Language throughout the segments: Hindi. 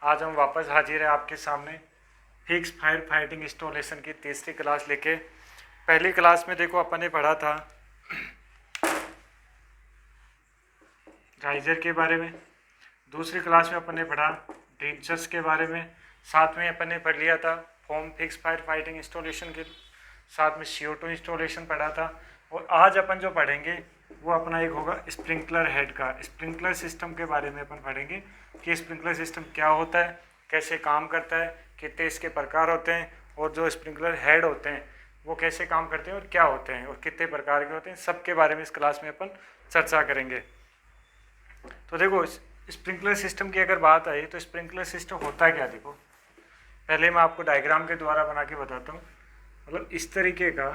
आज हम वापस हाजिर हैं आपके सामने फिक्स फायर फाइटिंग इंस्टॉलेशन की तीसरी क्लास लेके। पहली क्लास में देखो अपन ने पढ़ा था राइजर के बारे में, दूसरी क्लास में अपन ने पढ़ा ड्रीमचर्स के बारे में, साथ में अपन ने पढ़ लिया था form fix fire fighting installation के, साथ में CO2 इंस्टॉलेशन पढ़ा था। और आज अपन जो पढ़ेंगे वो अपना एक होगा स्प्रिंकलर हेड का। स्प्रिंकलर सिस्टम के बारे में अपन पढ़ेंगे कि स्प्रिंकलर सिस्टम क्या होता है, कैसे काम करता है, कितने इसके प्रकार होते हैं, और जो स्प्रिंकलर हेड होते हैं वो कैसे काम करते हैं और क्या होते हैं और कितने प्रकार के होते हैं, सब के बारे में इस क्लास में अपन चर्चा करेंगे। तो देखो स्प्रिंकलर सिस्टम की अगर बात आई तो स्प्रिंकलर सिस्टम होता क्या, देखो पहले मैं आपको डायग्राम के द्वारा बना के बताता हूँ। मतलब इस तरीके का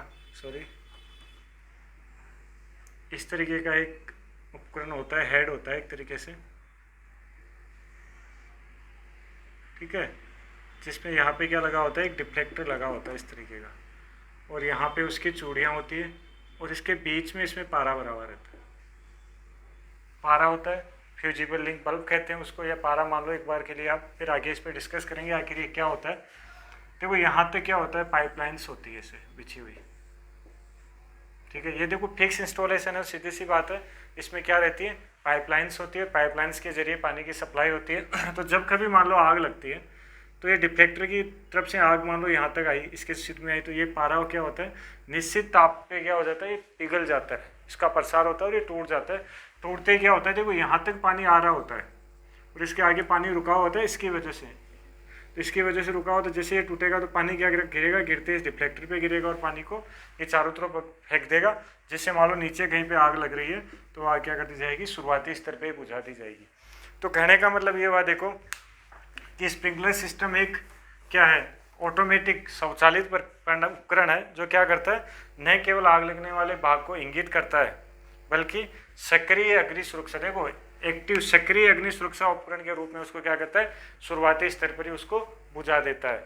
इस तरीके का एक उपकरण होता है, हेड होता है एक तरीके से, ठीक है, जिसमें यहाँ पे क्या लगा होता है, एक डिफ्लेक्टर लगा होता है इस तरीके का, और यहाँ पे उसकी चूड़ियाँ होती है, और इसके बीच में इसमें पारा भरा हुआ रहता है। पारा होता है, फ्यूजिबल लिंक बल्ब कहते हैं उसको, या पारा मान लो एक बार के लिए आप, फिर आगे इस पर डिस्कस करेंगे आखिर ये क्या होता है। देखो यहाँ पे क्या होता है, पाइपलाइंस होती है इसे बिछी हुई, ठीक है। ये देखो फिक्स इंस्टॉलेशन है, सीधी सी बात है, इसमें क्या रहती है, पाइपलाइंस होती है, पाइपलाइंस के जरिए पानी की सप्लाई होती है। तो जब कभी मान लो आग लगती है तो ये डिफ्लेक्टर की तरफ से आग मान लो यहाँ तक आई, इसके सिर में आई, तो ये पारा क्या होता है, निश्चित ताप पे क्या हो जाता है, ये पिघल जाता है, इसका प्रसार होता है और ये टूट जाता है। टूटते क्या होता है, देखो यहाँ तक पानी आ रहा होता है और इसके आगे पानी रुका होता है इसकी वजह से। तो इसकी वजह से रुका हो, तो जैसे ये टूटेगा तो पानी क्या गिरेगा, गिरते इस डिफ्लेक्टर पे गिरेगा और पानी को ये चारों तरफ फेंक देगा, जिससे मान लो नीचे कहीं पे आग लग रही है तो आग क्या कर दी जाएगी, शुरुआती स्तर पे बुझा दी जाएगी। तो कहने का मतलब ये हुआ देखो कि स्प्रिंकलर सिस्टम एक क्या है, ऑटोमेटिक स्वचालित उपकरण है जो क्या करता है, न केवल आग लगने वाले भाग को इंगित करता है बल्कि सक्रिय अग्नि सुरक्षा, देखो एक्टिव सक्रिय अग्नि सुरक्षा उपकरण के रूप में उसको क्या करता है, शुरुआती स्तर पर ही उसको बुझा देता है।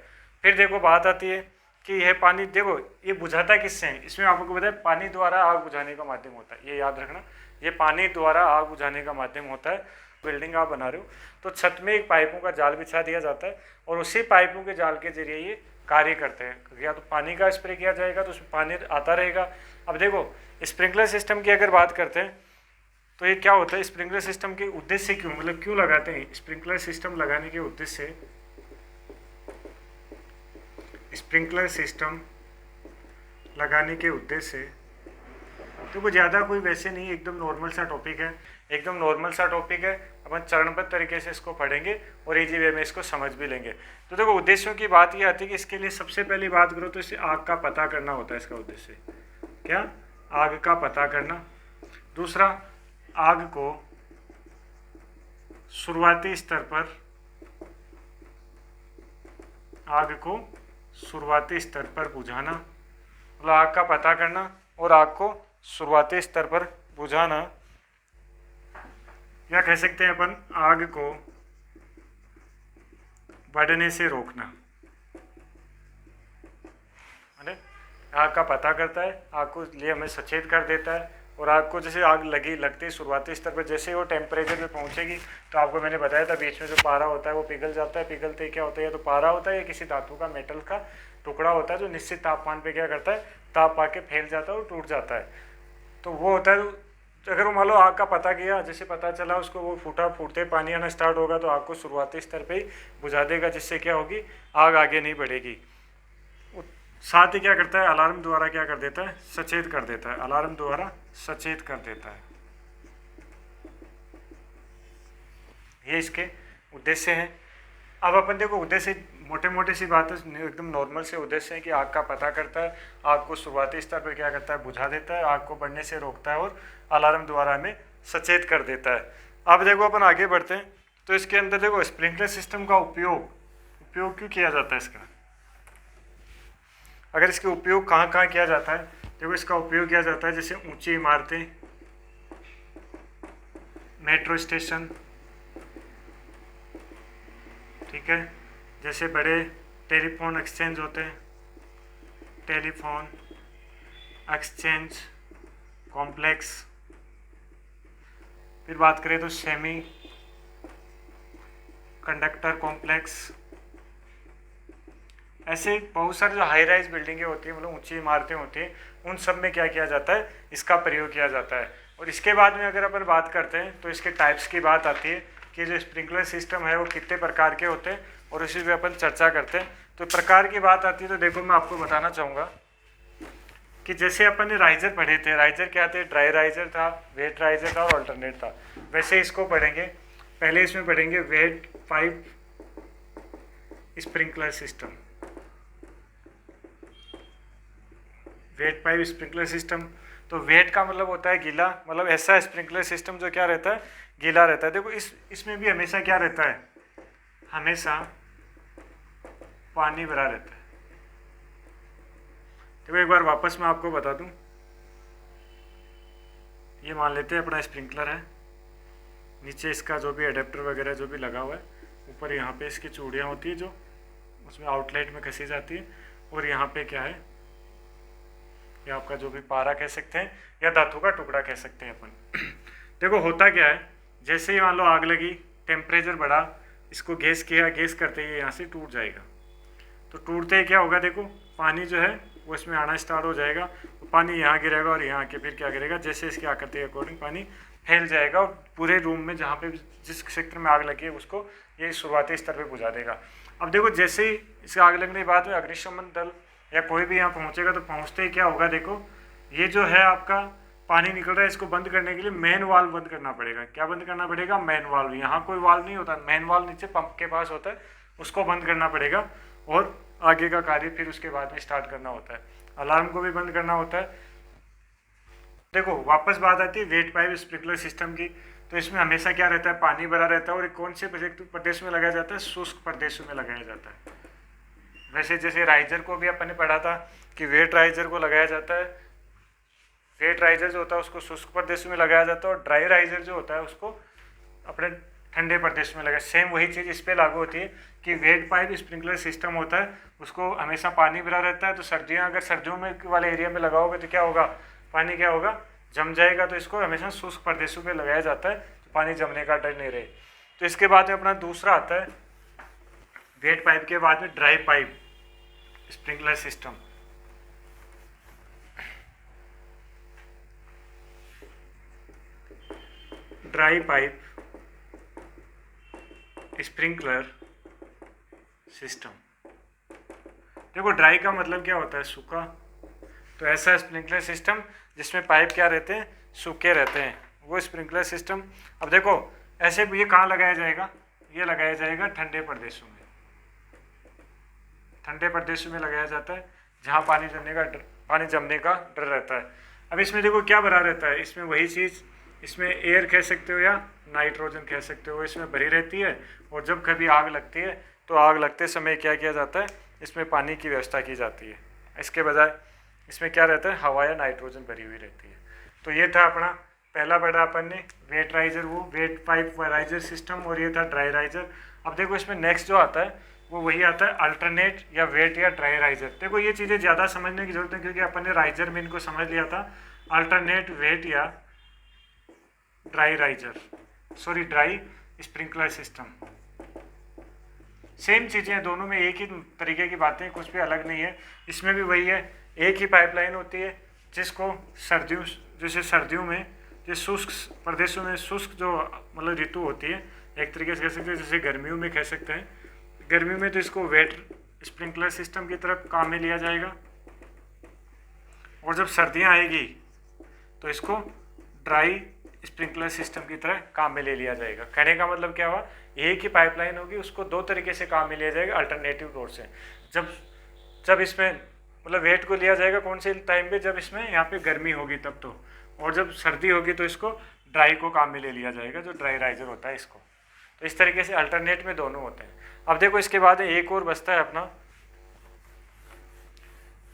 फिर देखो बात आती है कि यह पानी, देखो ये बुझाता किससे है, इसमें आपको बताया पानी द्वारा आग बुझाने का माध्यम होता है, ये याद रखना, ये पानी द्वारा आग बुझाने का माध्यम होता है। बिल्डिंग आप बना रहे हो तो छत में एक पाइपों का जाल बिछा दिया जाता है और उसी पाइपों के जाल के जरिए ये कार्य करते हैं। या तो पानी का स्प्रे किया जाएगा तो उसमें पानी आता रहेगा। अब देखो स्प्रिंकलर सिस्टम की अगर बात करते हैं तो ये क्या होता है, स्प्रिंकलर सिस्टम के उद्देश्य क्यों, मतलब क्यों लगाते हैं, स्प्रिंकलर सिस्टम लगाने के उद्देश्य, स्प्रिंकलर सिस्टम लगाने के उद्देश्य तो कुछ ज़्यादा कोई वैसे नहीं, एकदम नॉर्मल सा टॉपिक है, एकदम नॉर्मल सा टॉपिक है। अपन चरणबद्ध तरीके से इसको पढ़ेंगे और इजी वे में इसको समझ भी लेंगे। तो देखो उद्देश्यों की बात ये आती है कि इसके लिए सबसे पहली बात करो तो इसे आग का पता करना होता है, इसका उद्देश्य क्या, आग का पता करना। दूसरा, आग को शुरुआती स्तर पर, आग को शुरुआती स्तर पर बुझाना, मतलब आग का पता करना और आग को शुरुआती स्तर पर बुझाना, या कह सकते हैं अपन आग को बढ़ने से रोकना। आग का पता करता है, आग को लिए हमें सचेत कर देता है, और आग को जैसे आग लगती शुरुआती स्तर पर, जैसे वो टेम्परेचर पे पहुंचेगी तो आपको मैंने बताया था बीच में जो पारा होता है वो पिघल जाता है। पिघलते क्या होता है, या तो पारा होता है या किसी धातु का मेटल का टुकड़ा होता है जो निश्चित तापमान पे क्या करता है, ताप पाके फैल जाता है और टूट जाता है। तो वो होता है, अगर वो मान लो आग का पता किया, जैसे पता चला उसको, वो फूटते पानी आना स्टार्ट होगा तो आग को शुरुआती स्तर पे ही बुझा देगा, जिससे क्या होगी, आग आगे नहीं बढ़ेगी। साथ ही क्या करता है, अलार्म द्वारा क्या कर देता है, सचेत कर देता है, अलार्म द्वारा सचेत कर देता है। ये इसके उद्देश्य हैं। अब अपन देखो उद्देश्य मोटे मोटे सी बात है, एकदम नॉर्मल से उद्देश्य है कि आग का पता करता है, आग को शुरुआती स्तर पर क्या करता है, बुझा देता है, आग को बढ़ने से रोकता है और अलार्म द्वारा हमें सचेत कर देता है। अब देखो अपन आगे बढ़ते हैं तो इसके अंदर देखो स्प्रिंकलर सिस्टम का उपयोग क्यों किया जाता है इसका, अगर इसके उपयोग कहाँ कहाँ किया जाता है, देखो इसका उपयोग किया जाता है जैसे ऊंची इमारतें, मेट्रो स्टेशन, ठीक है, जैसे बड़े टेलीफोन एक्सचेंज होते हैं, टेलीफोन एक्सचेंज कॉम्प्लेक्स। फिर बात करें तो सेमी कंडक्टर कॉम्प्लेक्स, ऐसे बहुत सारे जो हाई राइज बिल्डिंगें होती है, मतलब ऊंची इमारतें होती हैं, उन सब में क्या किया जाता है, इसका प्रयोग किया जाता है। और इसके बाद में अगर अपन बात करते हैं तो इसके टाइप्स की बात आती है कि जो स्प्रिंकलर सिस्टम है वो कितने प्रकार के होते हैं, और इसी पे अपन चर्चा करते हैं। तो प्रकार की बात आती है तो देखो मैं आपको बताना चाहूँगा कि जैसे अपन ने राइजर पढ़े थे, राइजर क्या थे, ड्राई राइजर था, वेट राइजर था और अल्टरनेट था। वैसे इसको पढ़ेंगे, पहले इसमें पढ़ेंगे wet pipe sprinkler system. Wet pipe sprinkler system, तो वेट का मतलब होता है गीला, मतलब ऐसा स्प्रिंकलर सिस्टम जो क्या रहता है, गीला रहता है। देखो इसमें भी हमेशा क्या रहता है, हमेशा पानी भरा रहता है। देखो एक बार वापस मैं आपको बता दूं, ये मान लेते हैं अपना स्प्रिंकलर है, नीचे इसका जो भी अडेप्टर वगैरह जो भी लगा हुआ है, ऊपर यहाँ पे इसकी चूड़ियाँ होती है जो उसमें आउटलेट में खसी जाती है, और यहाँ पे क्या है, ये आपका जो भी पारा कह सकते हैं या धातु का टुकड़ा कह सकते हैं अपन। देखो होता क्या है, जैसे ही मान लो आग लगी, टेम्परेचर बढ़ा, इसको गैस किया, गैस करते ही यहाँ से टूट जाएगा। तो टूटते ही क्या होगा, देखो पानी जो है वो इसमें आना स्टार्ट हो जाएगा, तो पानी यहाँ गिरेगा और यहाँ के फिर क्या गिरेगा, जैसे इसकी आकृति के अकॉर्डिंग पानी फैल जाएगा और पूरे रूम में जहाँ पे जिस क्षेत्र में आग लगी है उसको ये शुरुआती स्तर पे बुझा देगा। अब देखो जैसे ही इसके आग लगने के बाद में अग्निशमन दल या कोई भी यहाँ पहुँचेगा, तो पहुँचते ही क्या होगा, देखो ये जो है आपका पानी निकल रहा है, इसको बंद करने के लिए मेन वाल्व बंद करना पड़ेगा। क्या बंद करना पड़ेगा, मेन वाल्व। यहाँ कोई वाल्व नहीं होता, मेन वाल्व नीचे पंप के पास होता है, उसको बंद करना पड़ेगा और आगे का कार्य फिर उसके बाद में स्टार्ट करना होता है। अलार्म को भी बंद करना होता है। देखो वापस बात आती है वेट पाइप स्प्रिंकलर सिस्टम की, तो इसमें हमेशा क्या रहता है, पानी भरा रहता है, और कौन से प्रदेश में लगाया जाता है, शुष्क प्रदेशों में लगाया जाता है। वैसे जैसे राइजर को भी अपन ने पढ़ा था कि वेट राइजर को लगाया जाता है, वेट राइजर जो होता है उसको शुष्क प्रदेशों में लगाया जाता है, और ड्राई राइजर जो होता है उसको अपने ठंडे प्रदेश में लगा। सेम वही चीज़ इस पर लागू होती है कि वेट पाइप स्प्रिंकलर सिस्टम होता है, उसको हमेशा पानी भरा रहता है। तो सर्दियाँ अगर सर्दियों में वाले एरिया में लगाओगे तो क्या होगा, पानी क्या होगा, जम जाएगा। तो इसको हमेशा शुष्क प्रदेशों पे लगाया जाता है, तो पानी जमने का डर नहीं रहे। तो इसके बाद में अपना दूसरा आता है, वेट पाइप के बाद में dry pipe sprinkler system. Dry pipe sprinkler system. देखो ड्राई का मतलब क्या होता है, सूखा। तो ऐसा स्प्रिंकलर सिस्टम जिसमें पाइप क्या रहते हैं, सूखे रहते हैं, वो स्प्रिंकलर सिस्टम। अब देखो ऐसे ये कहाँ लगाया जाएगा, ये लगाया जाएगा ठंडे प्रदेशों में। ठंडे प्रदेशों में लगाया जाता है जहाँ पानी जमने का डर रहता है। अब इसमें देखो क्या भरा रहता है, इसमें वही चीज़, इसमें एयर कह सकते हो या नाइट्रोजन कह सकते हो, इसमें भरी रहती है। और जब कभी आग लगती है तो आग लगते समय क्या किया जाता है, इसमें पानी की व्यवस्था की जाती है। इसके बजाय इसमें क्या रहता है, हवा या नाइट्रोजन भरी हुई रहती है। तो ये था अपना पहला पढ़ा अपन ने वेट राइजर, वो वेट पाइप राइजर सिस्टम, और ये था ड्राई राइजर। अब देखो इसमें नेक्स्ट जो आता है वो वही आता है अल्टरनेट या वेट या ड्राई राइजर। देखो ये चीज़ें ज़्यादा समझने की जरूरत है क्योंकि अपन ने राइजर में इनको समझ लिया था। अल्टरनेट वेट या dry riser, sorry dry sprinkler system, same चीज़ें, दोनों में एक ही तरीके की बातें, कुछ भी अलग नहीं है। इसमें भी वही है, एक ही पाइपलाइन होती है जिसको सर्दियों में जो शुष्क प्रदेशों में शुष्क जो मतलब ऋतु होती है, एक तरीके से कह सकते हैं, जैसे गर्मियों में कह सकते हैं, गर्मियों में तो इसको वेट स्प्रिंकलर सिस्टम की तरफ काम में लिया जाएगा, और जब सर्दियाँ आएगी तो इसको ड्राई स्प्रिंकलर सिस्टम की तरह काम में ले लिया जाएगा। कहने का मतलब क्या हुआ, एक ही पाइपलाइन होगी, उसको दो तरीके से काम में लिया जाएगा अल्टरनेटिव तौर से। जब इसमें मतलब वेट को लिया जाएगा कौन से टाइम पे, जब इसमें यहाँ पे गर्मी होगी तब तो, और जब सर्दी होगी तो इसको ड्राई को काम में ले लिया जाएगा, जो ड्राई राइजर होता है इसको। तो इस तरीके से अल्टरनेट में दोनों होते हैं। अब देखो इसके बाद एक और बचता है अपना,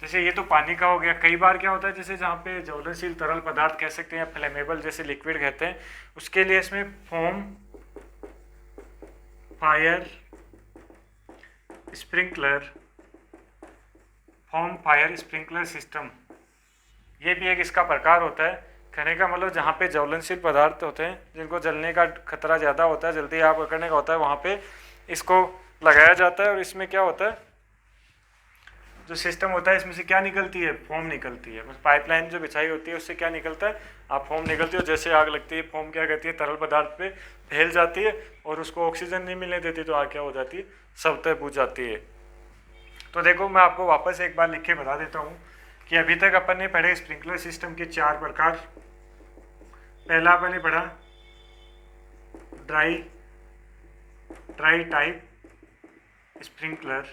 जैसे ये तो पानी का हो गया। कई बार क्या होता है, जैसे जहाँ पे ज्वलनशील तरल पदार्थ कह सकते हैं या फ्लेमेबल जैसे लिक्विड कहते हैं, उसके लिए इसमें फोम फायर स्प्रिंकलर सिस्टम, ये भी एक इसका प्रकार होता है। कहने का मतलब जहाँ पे ज्वलनशील पदार्थ होते हैं जिनको जलने का खतरा ज़्यादा होता है, जल्दी आग पकड़ने का होता है, वहाँ पे इसको लगाया जाता है और इसमें क्या होता है, जो सिस्टम होता है इसमें से क्या निकलती है, फोम निकलती है। बस पाइपलाइन जो बिछाई होती है उससे क्या निकलता है, आप फोम निकलती है। और जैसे आग लगती है फोम क्या करती है, तरल पदार्थ पे फैल जाती है और उसको ऑक्सीजन नहीं मिलने देती, तो आग क्या हो जाती है, सबतः बुझ जाती है। तो देखो मैं आपको वापस एक बार लिख के बता देता हूँ कि अभी तक अपन ने पढ़े स्प्रिंकलर सिस्टम के 4 प्रकार। पहला अपन ने पढ़ा ड्राई टाइप स्प्रिंकलर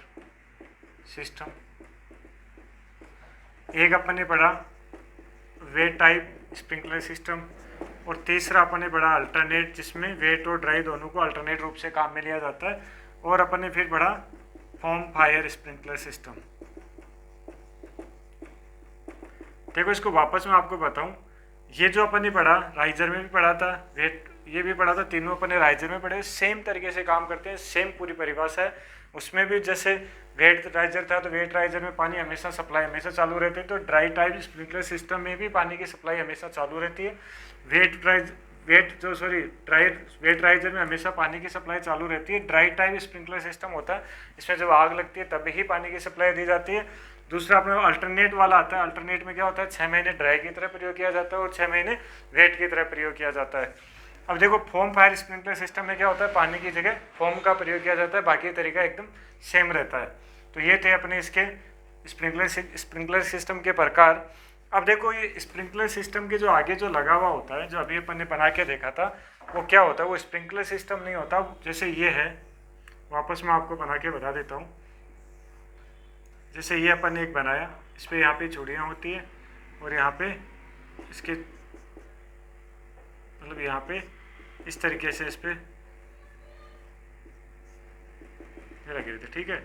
सिस्टम। एक अपन ने पढ़ा वेट टाइप स्प्रिंकलर सिस्टम। और तीसरा अपन ने पढ़ा अल्टरनेट, जिसमें वेट और ड्राई दोनों को अल्टरनेट रूप से काम में लिया जाता है। और अपन ने फिर पढ़ा फोम फायर स्प्रिंकलर सिस्टम। देखो इसको वापस मैं आपको बताऊं, ये जो अपन ने पढ़ा राइजर में भी पढ़ा था, वेट ये भी पढ़ा था, तीनों अपन ने राइजर में पढ़े, सेम तरीके से काम करते हैं, सेम पूरी परिभाषा है। उसमें भी जैसे वेट राइजर था तो वेट राइजर में पानी हमेशा सप्लाई हमेशा चालू रहती है, तो ड्राई टाइप स्प्रिंकलर सिस्टम में भी पानी की सप्लाई हमेशा चालू रहती है। वेट राइजर में हमेशा पानी की सप्लाई चालू रहती है। ड्राई टाइप स्प्रिंकलर सिस्टम होता है, इसमें जब आग लगती है तभी ही पानी की सप्लाई दी जाती है। दूसरा अपना अल्टरनेट वाला आता है, अल्टरनेट में क्या होता है, 6 महीने ड्राई की तरह प्रयोग किया जाता है और 6 महीने वेट की तरह प्रयोग किया जाता है। अब देखो फोम फायर स्प्रिंकलर सिस्टम में क्या होता है, पानी की जगह फोम का प्रयोग किया जाता है, बाकी तरीका एकदम सेम रहता है। तो ये थे अपने इसके स्प्रिंकलर सिस्टम के प्रकार। अब देखो ये स्प्रिंकलर सिस्टम के जो आगे जो लगा हुआ होता है, जो अभी अपन ने बना के देखा था, वो क्या होता है, वो स्प्रिंकलर सिस्टम नहीं होता। जैसे ये है, वापस मैं आपको बना के बता देता हूँ। जैसे ये अपन ने एक बनाया, इस पर यहाँ पे चूड़ियाँ होती है और यहाँ पे इसके मतलब यहाँ पे इस तरीके से इस पर लगी रहती है, ठीक है।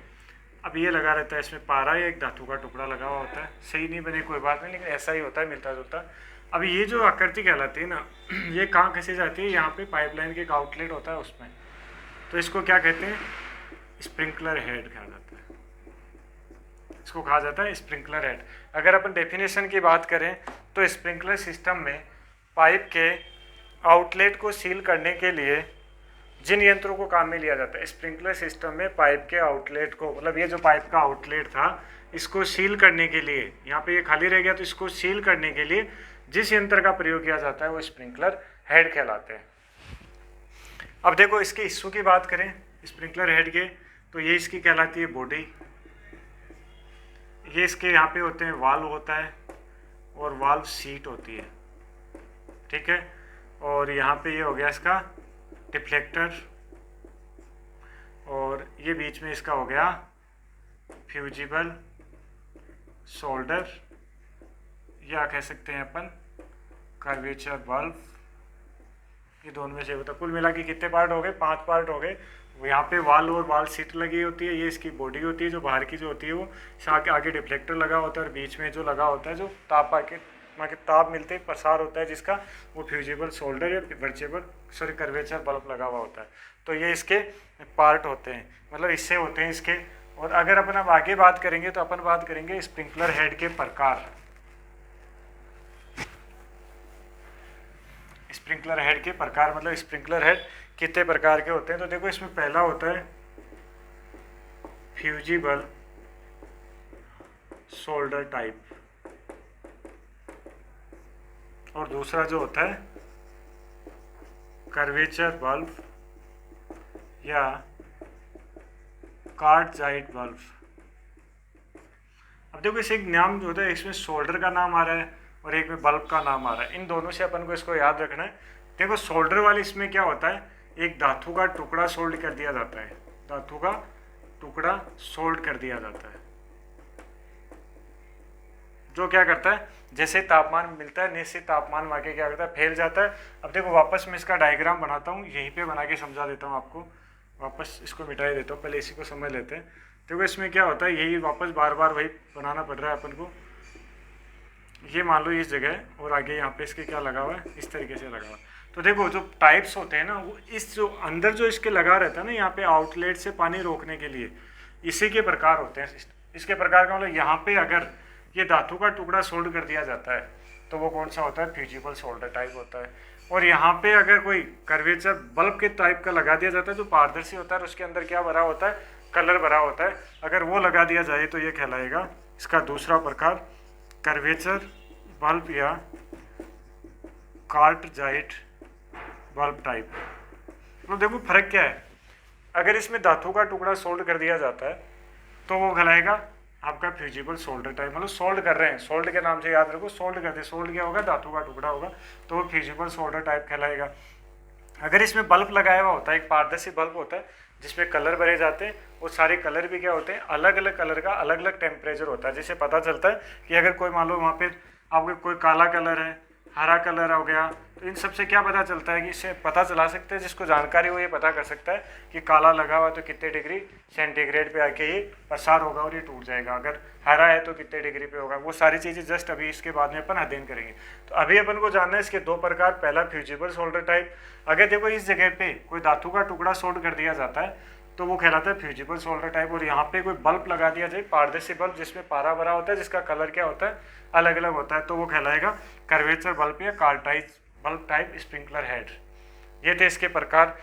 अब ये लगा रहता है, इसमें पारा या एक धातु का टुकड़ा लगा हुआ होता है। सही नहीं बने कोई बात नहीं, लेकिन ऐसा ही होता है, मिलता जुलता। अब ये जो आकृति कहलाती है ना, ये कहाँ खसी जाती है, यहाँ पे पाइपलाइन के एक आउटलेट होता है उसमें, तो इसको क्या कहते हैं, स्प्रिंकलर हेड कहा जाता है। इसको कहा जाता है स्प्रिंकलर हेड। अगर अपन डेफिनेशन की बात करें तो स्प्रिंकलर सिस्टम में पाइप के आउटलेट को सील करने के लिए जिन यंत्रों को काम में लिया जाता है, स्प्रिंकलर सिस्टम में पाइप के आउटलेट को, मतलब ये जो पाइप का आउटलेट था, इसको सील करने के लिए, यहाँ पे ये खाली रह गया तो इसको सील करने के लिए जिस यंत्र का प्रयोग किया जाता है वो स्प्रिंकलर हेड कहलाते हैं। अब देखो इसके हिस्सों की बात करें स्प्रिंकलर हेड के, तो ये इसकी कहलाती है बॉडी। ये इसके यहाँ पे होते हैं वाल्व होता है और वाल्व सीट होती है, ठीक है। और यहाँ पे ये हो गया इसका डिफ्लेक्टर, और ये बीच में इसका हो गया फ्यूजिबल शोल्डर, या कह सकते हैं अपन कर्वेचर वाल्व। ये दोनों में से होता है। कुल मिला के कितने पार्ट हो गए, 5 पार्ट हो गए। यहाँ पे वाल और वाल सीट लगी होती है, ये इसकी बॉडी होती है, जो बाहर की जो होती है वो आगे डिफ्लेक्टर लगा होता है, और बीच में जो लगा होता है जो ताप मिलते ही प्रसार होता है जिसका, वो फ्यूजिबल शोल्डर या कर्वेचर बल्ब लगा हुआ होता है। तो ये इसके पार्ट होते हैं, मतलब इससे होते हैं इसके। और अगर अपन अब आगे बात करेंगे तो अपन बात करेंगे स्प्रिंकलर हेड के प्रकार। स्प्रिंकलर हेड के प्रकार मतलब स्प्रिंकलर हेड कितने प्रकार के होते हैं। तो देखो इसमें पहला होता है फ्यूजिबल शोल्डर टाइप, और दूसरा जो होता है कर्वेचर बल्ब या कार्टजाइट बल्ब। अब देखो इसे एक नाम जो होता है, इसमें शोल्डर का नाम आ रहा है और एक में बल्ब का नाम आ रहा है। इन दोनों से अपन को इसको याद रखना है। देखो शोल्डर वाली इसमें क्या होता है, एक धातु का टुकड़ा सोल्ड कर दिया जाता है, धातु का टुकड़ा सोल्ड कर दिया जाता है, जो क्या करता है जैसे तापमान मिलता है निश्चित तापमान में आके क्या करता है, फैल जाता है। अब देखो वापस मैं इसका डायग्राम बनाता हूँ, यहीं पे बना के समझा देता हूँ आपको। वापस इसको मिटा ही देता हूँ, पहले इसी को समझ लेते हैं। देखो इसमें क्या होता है, यही वापस बार बार वही बनाना पड़ रहा है अपन को। ये मान लो इस जगह है और आगे यहाँ पे इसके क्या लगा हुआ है, इस तरीके से लगा हुआ है। तो देखो जो टाइप्स होते हैं ना, वो इस जो अंदर जो इसके लगा रहता है ना, यहाँ पे आउटलेट से पानी रोकने के लिए, इसी के प्रकार होते हैं। इसके प्रकार का मतलब यहाँ पे अगर ये धातु का टुकड़ा सोल्ड कर दिया जाता है तो वो कौन सा होता है, फ्यूजिबल शोल्डर टाइप होता है। और यहाँ पे अगर कोई कर्वेचर बल्ब के टाइप का लगा दिया जाता है जो पारदर्शी होता है और उसके अंदर क्या भरा होता है, कलर भरा होता है, अगर वो लगा दिया जाए तो ये कहलाएगा इसका दूसरा प्रकार कर्वेचर बल्ब या कार्टजाइट बल्ब टाइप। तो देखो फर्क क्या है, अगर इसमें धातु का टुकड़ा सोल्ड कर दिया जाता है तो वो कहलाएगा आपका फ्यूजिबल सोल्डर टाइप, मतलब सोल्ड कर रहे हैं, सोल्ड के नाम से याद रखो, सोल्ड कर दे, सोल्ड क्या होगा, धातु का टुकड़ा होगा, तो वो फ्यूजिबल सोल्डर टाइप कहलाएगा। अगर इसमें बल्ब लगाया हुआ होता है, एक पारदर्शी बल्ब होता है जिसमें कलर भरे जाते हैं, वो सारे कलर भी क्या होते हैं, अलग अलग कलर का अलग अलग टेम्परेचर होता है, जिससे पता चलता है कि अगर कोई मान लो वहाँ पे आपको कोई काला कलर है, हरा कलर हो गया, तो इन सब से क्या पता चलता है कि इससे पता चला सकते हैं, जिसको जानकारी हो ये पता कर सकता है कि काला लगा हुआ तो कितने डिग्री सेंटीग्रेड पे आके ये प्रसार होगा और ये टूट जाएगा, अगर हरा है तो कितने डिग्री पे होगा, वो सारी चीज़ें जस्ट अभी इसके बाद में अपन अध्ययन करेंगे। तो अभी अपन को जानना है इसके दो प्रकार, पहला फ्यूजिबल सोल्डर टाइप, अगर देखो इस जगह पे कोई धातु का टुकड़ा सोल्ड कर दिया जाता है तो वो कहलाता है फ्यूजिबल सोल्डर टाइप, और यहाँ पे कोई बल्ब लगा दिया जाए, पारदर्शी बल्ब जिसमें पारा भरा होता है, जिसका कलर क्या होता है, अलग अलग होता है, तो वो कहलाएगा कर्वेचर बल्ब या कार्टाइज बल्ब टाइप स्प्रिंकलर हेड। ये थे इसके प्रकार।